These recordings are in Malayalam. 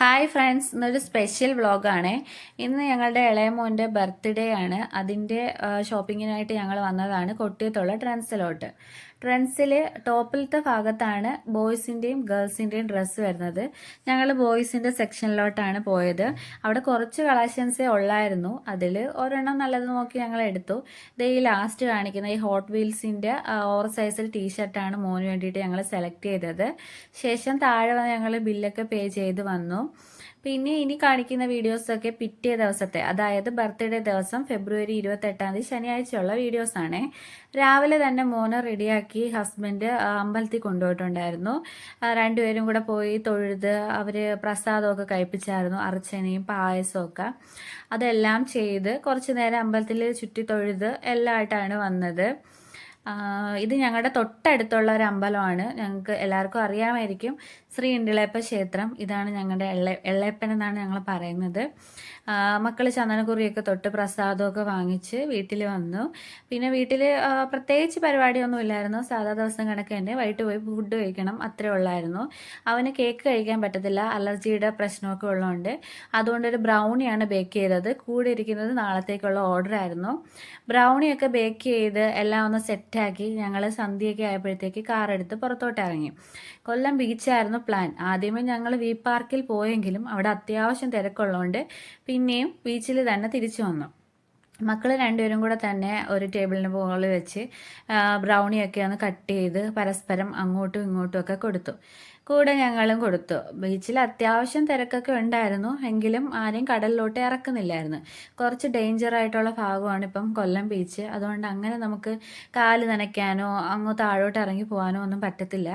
ഹായ് ഫ്രണ്ട്സ്, ഇന്നൊരു സ്പെഷ്യൽ വ്ളോഗാണ്. ഇന്ന് ഞങ്ങളുടെ ഇളയ മോൻ്റെ ബർത്ത്ഡേ ആണ്. അതിൻ്റെ ഷോപ്പിങ്ങിനായിട്ട് ഞങ്ങൾ വന്നതാണ് കൊട്ടിയത്തുള്ള ട്രെൻഡ്സിലോട്ട്. ട്രെൻഡ്സിൽ ടോപ്പിലത്തെ ഭാഗത്താണ് ബോയ്സിൻ്റെയും ഗേൾസിൻ്റെയും ഡ്രസ്സ് വരുന്നത്. ഞങ്ങൾ ബോയ്സിൻ്റെ സെക്ഷനിലോട്ടാണ് പോയത്. അവിടെ കുറച്ച് കളക്ഷൻസേ ഉള്ളായിരുന്നു. അതിൽ ഒരെണ്ണം നല്ലത് നോക്കി ഞങ്ങൾ എടുത്തു. ഇത് ഈ ലാസ്റ്റ് കാണിക്കുന്ന ഈ ഹോട്ട് വീൽസിൻ്റെ ഓവർ സൈസിൽ ടീഷർട്ടാണ് മോന് വേണ്ടിയിട്ട് ഞങ്ങൾ സെലക്ട് ചെയ്തത്. ശേഷം താഴെ വന്ന് ഞങ്ങൾ ബില്ലൊക്കെ പേ ചെയ്ത് വന്നു. പിന്നെ ഇനി കാണിക്കുന്ന വീഡിയോസൊക്കെ പിറ്റേ ദിവസത്തെ, അതായത് ബർത്ത്ഡേ ദിവസം ഫെബ്രുവരി 28 ശനിയാഴ്ചയുള്ള വീഡിയോസാണ്. രാവിലെ തന്നെ മോനെ റെഡിയാക്കി ഹസ്ബൻഡ് അമ്പലത്തിൽ കൊണ്ടുപോയിട്ടുണ്ടായിരുന്നു. രണ്ടുപേരും കൂടെ പോയി തൊഴുത് അവർ പ്രസാദമൊക്കെ കഴിപ്പിച്ചായിരുന്നു, അർച്ചനയും പായസവും ഒക്കെ. അതെല്ലാം ചെയ്ത് കുറച്ച് നേരം അമ്പലത്തിൽ ചുറ്റി തൊഴുത് എല്ലാമായിട്ടാണ് വന്നത്. ഇത് ഞങ്ങളുടെ തൊട്ടടുത്തുള്ള ഒരു അമ്പലമാണ്. ഞങ്ങൾക്ക് എല്ലാവർക്കും അറിയാമായിരിക്കും, ശ്രീ ഇണ്ടിളയപ്പ ക്ഷേത്രം. ഇതാണ് ഞങ്ങളുടെ എള്ളയപ്പൻ എന്നാണ് ഞങ്ങൾ പറയുന്നത്. മക്കൾ ചന്ദനക്കുറിയൊക്കെ തൊട്ട് പ്രസാദമൊക്കെ വാങ്ങിച്ച് വീട്ടിൽ വന്നു. പിന്നെ വീട്ടിൽ പ്രത്യേകിച്ച് പരിപാടിയൊന്നും ഇല്ലായിരുന്നു. സാധാ ദിവസം കണക്ക് തന്നെ വൈകിട്ട് പോയി ഫുഡ് കഴിക്കണം, അത്രേ ഉള്ളായിരുന്നു. അവന് കേക്ക് കഴിക്കാൻ പറ്റത്തില്ല, അലർജിയുടെ പ്രശ്നമൊക്കെ ഉള്ളതുകൊണ്ട്. അതുകൊണ്ടൊരു ബ്രൗണിയാണ് ബേക്ക് ചെയ്തത്. കൂടെ ഇരിക്കുന്നത് നാളത്തേക്കുള്ള ഓർഡർ ആയിരുന്നു. ബ്രൗണിയൊക്കെ ബേക്ക് ചെയ്ത് എല്ലാം ഒന്ന് സെറ്റാക്കി ഞങ്ങൾ സന്ധ്യയൊക്കെ ആയപ്പോഴത്തേക്ക് കാർ എടുത്ത് പുറത്തോട്ട് ഇറങ്ങി. കൊല്ലം ബീച്ചായിരുന്നു പ്ലാൻ. ആദ്യമേ ഞങ്ങൾ വി പാർക്കിൽ പോയെങ്കിലും അവിടെ അത്യാവശ്യം തിരക്കുള്ളതുകൊണ്ട് പിന്നെയും ബീച്ചിൽ തന്നെ തിരിച്ചു വന്നു. മക്കൾ രണ്ടുപേരും കൂടെ തന്നെ ഒരു ടേബിളിന് മുകളിൽ വെച്ച് ബ്രൗണിയൊക്കെ ഒന്ന് കട്ട് ചെയ്ത് പരസ്പരം അങ്ങോട്ടും ഇങ്ങോട്ടും ഒക്കെ കൊടുത്തു. കൂടെ ഞങ്ങളും കൊടുത്തു. ബീച്ചിൽ അത്യാവശ്യം തിരക്കൊക്കെ ഉണ്ടായിരുന്നു, എങ്കിലും ആരെയും കടലിലോട്ട് ഇറക്കുന്നില്ലായിരുന്നു. കുറച്ച് ഡേഞ്ചർ ആയിട്ടുള്ള ഭാഗമാണ് ഇപ്പം കൊല്ലം ബീച്ച്. അതുകൊണ്ട് അങ്ങനെ നമുക്ക് കാല് നനയ്ക്കാനോ അങ്ങ് താഴോട്ട് ഇറങ്ങി പോകാനോ ഒന്നും പറ്റത്തില്ല.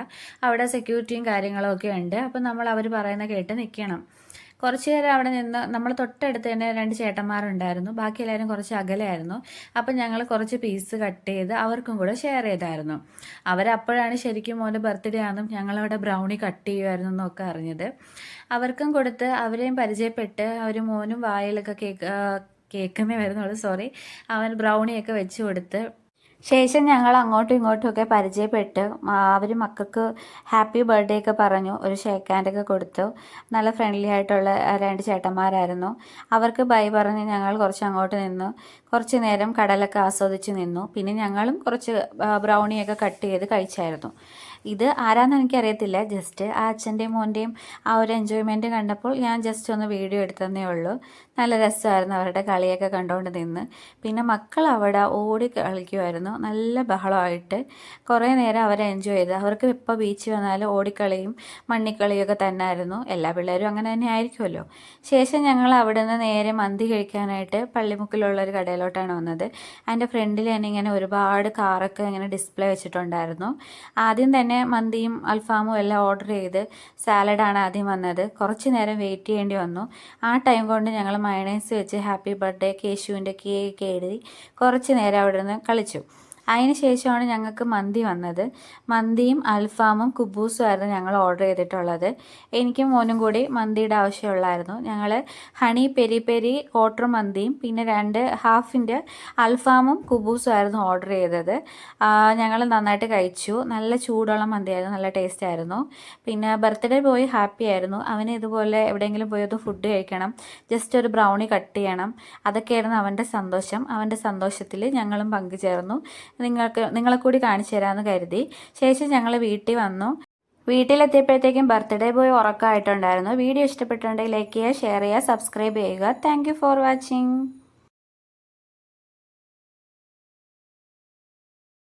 അവിടെ സെക്യൂരിറ്റിയും കാര്യങ്ങളും ഒക്കെ ഉണ്ട്. അപ്പം നമ്മൾ അവർ പറയുന്ന കേട്ട് നിൽക്കണം. കുറച്ച് നേരം അവിടെ നിന്ന് നമ്മൾ തൊട്ടടുത്ത് തന്നെ രണ്ട് ചേട്ടന്മാരുണ്ടായിരുന്നു. ബാക്കി എല്ലാവരും കുറച്ച് അകലെയായിരുന്നു. അപ്പം ഞങ്ങൾ കുറച്ച് പീസ് കട്ട് ചെയ്ത് അവർക്കും കൂടെ ഷെയർ ചെയ്തായിരുന്നു. അവരപ്പോഴാണ് ശരിക്കും മോൻ്റെ ബർത്ത്ഡേ ആണെന്നും ഞങ്ങളവിടെ ബ്രൗണി കട്ട് ചെയ്യുമായിരുന്നു എന്നൊക്കെ അറിഞ്ഞത്. അവർക്കും കൊടുത്ത് അവരെയും പരിചയപ്പെട്ട് അവർ മോനും വായിലൊക്കെ കേൾക്കുന്നേ വരുന്നുള്ളൂ, സോറി, അവൻ ബ്രൗണിയൊക്കെ വെച്ച് കൊടുത്ത് ശേഷം ഞങ്ങൾ അങ്ങോട്ടും ഇങ്ങോട്ടും ഒക്കെ പരിചയപ്പെട്ട് അവർ മക്കൾക്ക് ഹാപ്പി ബർത്ത്ഡേ ഒക്കെ പറഞ്ഞു. ഒരു ഷേക്ക് ഹാൻഡൊക്കെ കൊടുത്തു. നല്ല ഫ്രണ്ട്ലി ആയിട്ടുള്ള രണ്ട് ചേട്ടന്മാരായിരുന്നു. അവർക്ക് ബൈ പറഞ്ഞ് ഞങ്ങൾ കുറച്ച് അങ്ങോട്ട് നിന്നു. കുറച്ച് നേരം കടലൊക്കെ ആസ്വദിച്ച് നിന്നു. പിന്നെ ഞങ്ങളും കുറച്ച് ബ്രൗണിയൊക്കെ കട്ട് ചെയ്ത് കഴിച്ചായിരുന്നു. ഇത് ആരാന്ന് എനിക്കറിയത്തില്ല, ജസ്റ്റ് ആ അച്ഛൻ്റെയും മോൻ്റെയും ആ ഒരു എൻജോയ്മെൻറ്റ് കണ്ടപ്പോൾ ഞാൻ ജസ്റ്റ് ഒന്ന് വീഡിയോ എടുത്തതേ ഉള്ളൂ. നല്ല രസമായിരുന്നു അവരുടെ കളിയൊക്കെ കണ്ടുകൊണ്ട് നിന്ന്. പിന്നെ മക്കൾ അവിടെ ഓടി കളിക്കുമായിരുന്നു, നല്ല ബഹളമായിട്ട്. കുറേ നേരം അവരെ എൻജോയ് ചെയ്ത്. അവർക്ക് ഇപ്പോൾ ബീച്ച് വന്നാലും ഓടിക്കളിയും മണ്ണിക്കളിയൊക്കെ തന്നെ ആയിരുന്നു. എല്ലാ പിള്ളേരും അങ്ങനെ തന്നെ ആയിരിക്കുമല്ലോ. ശേഷം ഞങ്ങൾ അവിടെ നിന്ന് നേരെ മന്തി കഴിക്കാനായിട്ട് പള്ളിമുക്കിലുള്ളൊരു കടയിലോട്ടാണ് വന്നത്. അതിൻ്റെ ഫ്രണ്ടിൽ തന്നെ ഇങ്ങനെ ഒരുപാട് കാറൊക്കെ ഇങ്ങനെ ഡിസ്പ്ലേ വെച്ചിട്ടുണ്ടായിരുന്നു. ആദ്യം തന്നെ മന്തിയും അൽഫാമും എല്ലാം ഓർഡർ ചെയ്ത് സാലഡാണ് ആദ്യം വന്നത്. കുറച്ച് നേരം വെയിറ്റ് ചെയ്യേണ്ടി വന്നു. ആ ടൈം കൊണ്ട് ഞങ്ങൾ മയണൈസ് വെച്ച് ഹാപ്പി ബർത്ത്ഡേ കേശുവിൻ്റെ കേക്ക് എഴുതി കുറച്ച് നേരം അവിടെ നിന്ന് കളിച്ചു. അതിന് ശേഷമാണ് ഞങ്ങൾക്ക് മന്തി വന്നത്. മന്തിയും അൽഫാമും കുബൂസും ആയിരുന്നു ഞങ്ങൾ ഓർഡർ ചെയ്തിട്ടുള്ളത്. എനിക്കും മോനും കൂടി മന്തിയുടെ ആവശ്യമുള്ളായിരുന്നു. ഞങ്ങൾ ഹണി പെരി പെരി ക്വാർട്ടർ മന്തിയും പിന്നെ 2 ഹാഫിൻ്റെ അൽഫാമും കുബൂസും ആയിരുന്നു ഓർഡർ ചെയ്തത്. ഞങ്ങൾ നന്നായിട്ട് കഴിച്ചു. നല്ല ചൂടുള്ള മന്തിയായിരുന്നു, നല്ല ടേസ്റ്റ് ആയിരുന്നു. പിന്നെ ബർത്ത്ഡേ ബോയ് ഹാപ്പി ആയിരുന്നു. അവന് ഇതുപോലെ എവിടെയെങ്കിലും പോയി ഒന്ന് ഫുഡ് കഴിക്കണം, ജസ്റ്റ് ഒരു ബ്രൗണി കട്ട് ചെയ്യണം, അതൊക്കെയായിരുന്നു അവൻ്റെ സന്തോഷം. അവൻ്റെ സന്തോഷത്തിൽ ഞങ്ങളും പങ്കുചേർന്നു. നിങ്ങളെ കൂടി കാണിച്ചു തരാമെന്ന് കരുതി. ശേഷം ഞങ്ങൾ വീട്ടിൽ വന്നു. വീട്ടിലെത്തിയപ്പോഴത്തേക്കും ബർത്ത്ഡേ ബോയ് ഉറക്കമായിട്ടുണ്ടായിരുന്നു. വീഡിയോ ഇഷ്ടപ്പെട്ടുണ്ടെങ്കിൽ ലൈക്ക് ചെയ്യുക, ഷെയർ ചെയ്യുക, സബ്സ്ക്രൈബ് ചെയ്യുക. Thank for watching.